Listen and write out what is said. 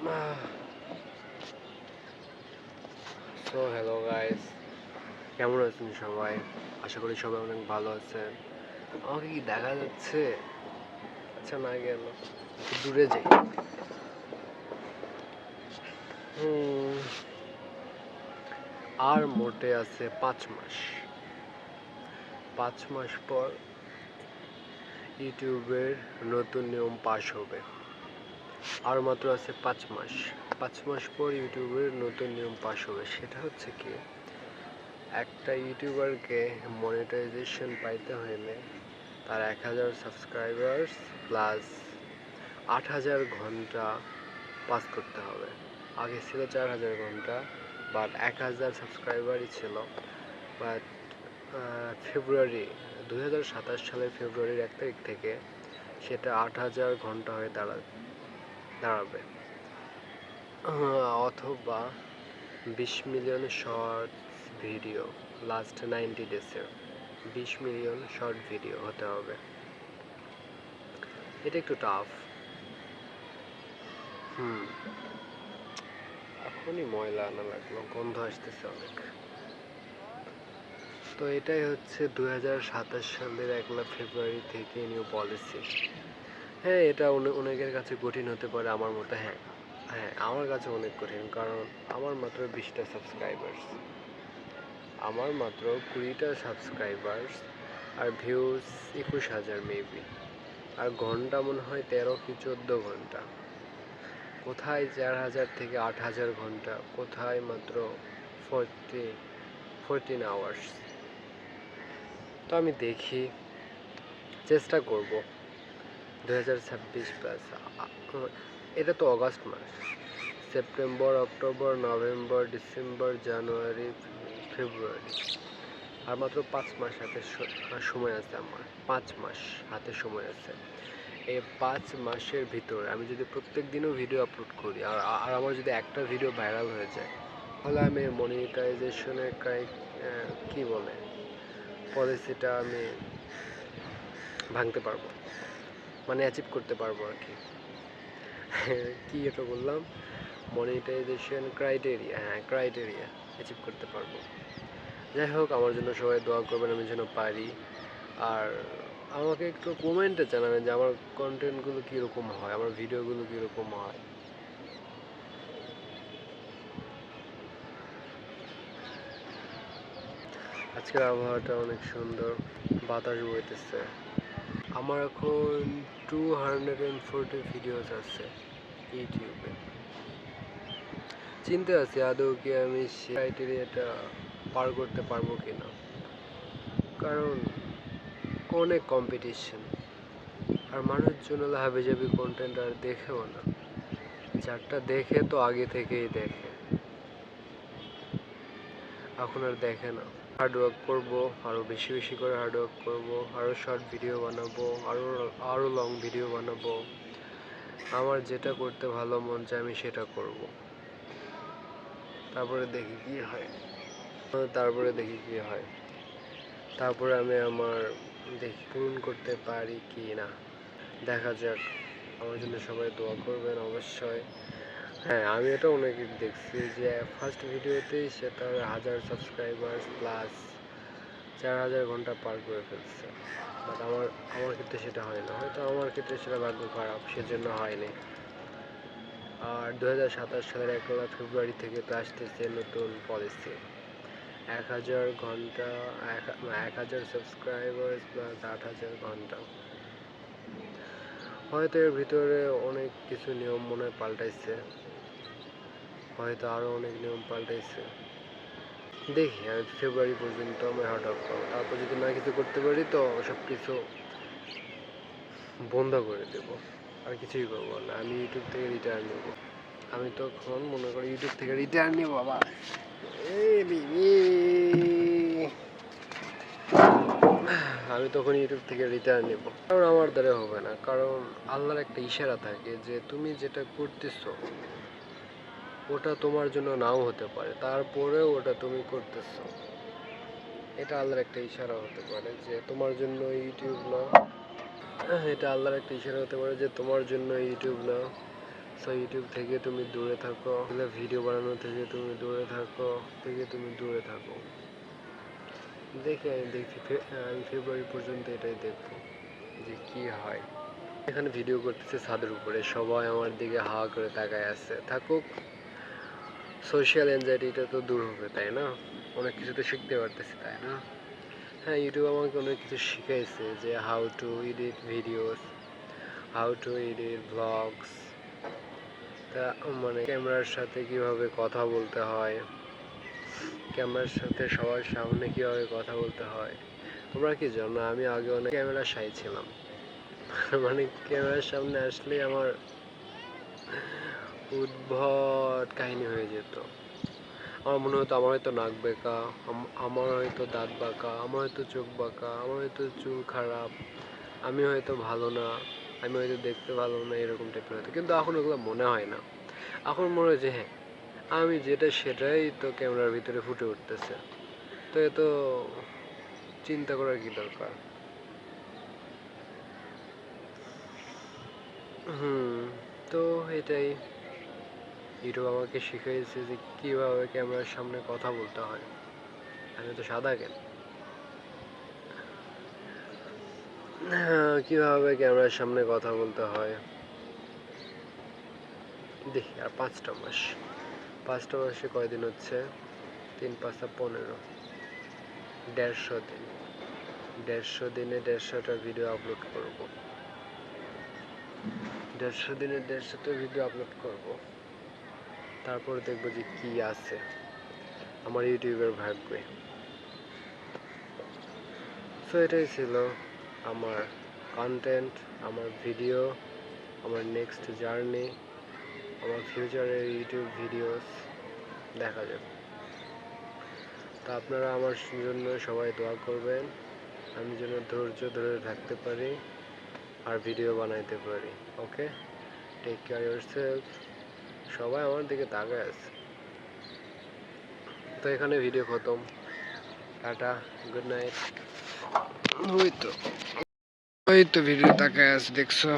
So hello guys, কেমন আছেন সবাই? আশা করি সবাই অনেক ভালো আছেন। আমাকে কি দেখা যাচ্ছে? আচ্ছা, না গেল, একটু দূরে যাই। আর মোটে আছে 5 মাস। 5 মাস পর ইউটিউবের নতুন নিয়ম পাস হবে। আর মাত্র আছে 5 মাস। 5 মাস পর ইউটিউবের নতুন নিয়ম পাস হবে। সেটা হচ্ছে কি, একটা ইউটিউবারকে মনিটাইজেশন পাইতে হলে তার 1000 সাবস্ক্রাইবার্স প্লাস 8000 ঘন্টা পাস করতে হবে। আগে ছিল 4000 ঘন্টা, বাট 1000 সাবস্ক্রাইবারই ছিল। বাট ফেব্রুয়ারি 2027 সালের ফেব্রুয়ারির 1 তারিখ থেকে সেটা 8000 ঘন্টা হয়ে দাঁড়াবে। অথবা 20 মিলিয়ন শর্টস ভিডিও লাস্ট 90 ডেজের 20 মিলিয়ন শর্ট ভিডিও হতে হবে। এটা একটু টাফ। এখনই ময়লা আনা লাগলো, গন্ধ আসতেছে অনেক। তো এটাই হচ্ছে 2027 সালের 1 ফেব্রুয়ারি থেকে নিউ পলিসি। হ্যাঁ, এটা অনেকের কাছে কঠিন হতে পারে, আমার মতো। হ্যাঁ হ্যাঁ আমার কাছে অনেক কঠিন, কারণ আমার মাত্র 20টা সাবস্ক্রাইবার্স, আমার মাত্র 20টা সাবস্ক্রাইবার্স, আর ভিউজ 21,000 মেবি, আর ঘন্টা মনে হয় 13 কি 14 ঘন্টা। কোথায় 4000 থেকে 8000 ঘন্টা, কোথায় মাত্র 14 আওয়ার্স। তো আমি দেখি, চেষ্টা করব 2026 প্লাস। এটা তো অগাস্ট মাস, সেপ্টেম্বর, অক্টোবর, নভেম্বর, ডিসেম্বর, জানুয়ারি, ফেব্রুয়ারি, আর মাত্র 5 মাস হাতে সময় আছে। আমার 5 মাস হাতে সময় আছে। এই 5 মাসের ভিতরে আমি যদি প্রত্যেক দিনও ভিডিও আপলোড করি, আর আমার যদি একটা ভিডিও ভাইরাল হয়ে যায়, তাহলে আমি মনিটাইজেশনের কি বলে পলিসিটা আমি ভাঙতে পারবো, মানে অ্যাচিভ করতে পারবো আর কি। কি এটা বললাম, মনিটাইজেশন ক্রাইটেরিয়া অ্যাচিভ করতে পারবো। যাই হোক, আমার জন্য সবাই দোয়া করবেন, আমি যেন পারি। আর আমাকে একটু কমেন্টে জানাবেন যে আমার কন্টেন্টগুলো কীরকম হয়, আমার ভিডিওগুলো কীরকম হয়। আজকের আবহাওয়াটা অনেক সুন্দর, বাতাস বইতেছে। আমার এখন 240 ভিডিওস আছে ইউটিউবে। চিন্তা আছি আদৌ কি আমি সেই ক্রাইটেরিয়াটা পার করতে পারবো কিনা, কারণ অনেক কম্পিটিশন, আর মানুষজন হাবিজাবি কন্টেন্ট আর দেখেও না। যারটা দেখে তো আগে থেকেই দেখে, এখন আর দেখে না। হার্ডওয়ার্ক করবো, আরও বেশি বেশি করে হার্ডওয়ার্ক করবো, আরও শর্ট ভিডিও বানাবো, আরও লং ভিডিও বানাবো। আমার যেটা করতে ভালো মন চায় আমি সেটা করব। তারপরে দেখি কি হয়। তারপরে আমি আমার পূরণ করতে পারি কি না, দেখা যাক। আমার জন্য সবাই দোয়া করবেন অবশ্যই। হ্যাঁ, আমি এটা অনেক দেখছি যে ফার্স্ট ভিডিওতেই সে তার 1000 সাবস্ক্রাইবার প্লাস 4000 ঘন্টা পার করে ফেলছে। বাট আমার ক্ষেত্রে সেটা হয় না, হয়তো আমার ক্ষেত্রে সেটা ভাগ্য খারাপ, সেজন্য হয়নি। আর 2027 সালের 1 ফেব্রুয়ারি থেকে তো আসতেছে নতুন পলিসি, 1000 ঘন্টা, 1000 সাবস্ক্রাইবার প্লাস 8000 ঘন্টা। হয়তো এর ভিতরে অনেক কিছু নিয়ম মনে হয় পাল্টাইছে, হয়তো আরও অনেক নিয়ম পাল্টাইছে। দেখি, আমি ফেব্রুয়ারি পর্যন্ত আমি হার্ড ওয়ার্ক করবো। তারপর যদি না কিছু করতে পারি তো সব কিছু বন্ধ করে দেব, আর কিছুই করবো না। আমি ইউটিউব থেকে রিটায়ার নেব। আমি তখন মনে করি ইউটিউব থেকে রিটায়ার নেব বাবা। আমি তখন ইউটিউব থেকে রিটায়ার নেব, কারণ আমার দ্বারা হবে না। কারণ আল্লাহর একটা ইশারা থাকে যে তুমি যেটা করতেছো ওটা তোমার জন্য নাও হতে পারে, তারপরেও ওটা তুমি করতেছো। এটা আল্লাহর একটা ইশারা হতে পারে যে তোমার জন্য ইউটিউব না। এটা আল্লাহর একটা ইশারা হতে পারে যে তোমার জন্য ইউটিউব না। সো ইউটিউব থেকে তুমি দূরে থাকো, ভিডিও বানানো থেকে তুমি দূরে থাকো, দেখি আমি ফেব্রুয়ারি পর্যন্ত এটাই দেখবো যে কি হয়। এখানে ভিডিও করতেছে ছাদের উপরে, সবাই আমার দিকে হাওয়া করে তাকায় আছে। থাকুক, সোশ্যাল অ্যাংজাইটিটা তো দূর হবে, তাই না? অনেক কিছু তো শিখতে পারতেছি, তাই না? হ্যাঁ, ইউটিউব আমাকে অনেক কিছু শিখাইছে, যে how to edit videos, how to edit vlogs, তা মানে ক্যামেরার সাথে কিভাবে কথা বলতে হয়, ক্যামেরার সাথে সবার সামনে কিভাবে কথা বলতে হয়। তোমরা কি জানো, আমি আগে অনেক ক্যামেরা শাই ছিলাম। মানে ক্যামেরার সামনে আসলে আমার উদ্ভট কাহিনী হয়ে যেত। আমার মনে হতো আমার হয়তো নাক বেঁকা, আমার হয়তো দাঁত বাঁকা, আমার হয়তো চোখ বাঁকা, আমার হয়তো চুল খারাপ, আমি হয়তো ভালো না, আমি হয়তো দেখতে ভালো না, এরকম টাইপের হতো। কিন্তু এখন ওগুলো মনে হয় না। এখন মনে হয় যে হ্যাঁ, আমি যেটা সেটাই তো ক্যামেরার ভিতরে ফুটে উঠতেছে, তো এত চিন্তা করার কি দরকার? তো এটাই ইউটিউব আমাকে শিখিয়েছে যে কীভাবে ক্যামেরার সামনে কথা বলতে হয়। আমি তো সাদা কেন, কীভাবে ক্যামেরার সামনে কথা বলতে হয়। দেখি আর 5টা মাসে কয়দিন হচ্ছে? 3 5 15, 150 দিন। 150 দিনে 150টা ভিডিও আপলোড করব। 150 দিনে 150টা ভিডিও আপলোড করব, তারপর দেখবো যে কি আছে আমার ইউটিউবের ভাগ্যে। সো এটাই ছিল আমার কন্টেন্ট, আমার ভিডিও, আমার নেক্সট জার্নি, আমার ফিউচারের ইউটিউব ভিডিওস। দেখা যাবে। তা আপনারা আমার জন্য সবাই দোয়া করবেন, আমি যেন ধৈর্য ধরে থাকতে পারি আর ভিডিও বানাইতে পারি। ওকে, টেক কেয়ার ইয়োরসেলফ। সবাই আমার দিকে তাকায় আছে। তো এখানে ভিডিও খতম। Tata, good night. ওই তো ভিডিও তাকায় আছে, দেখছো?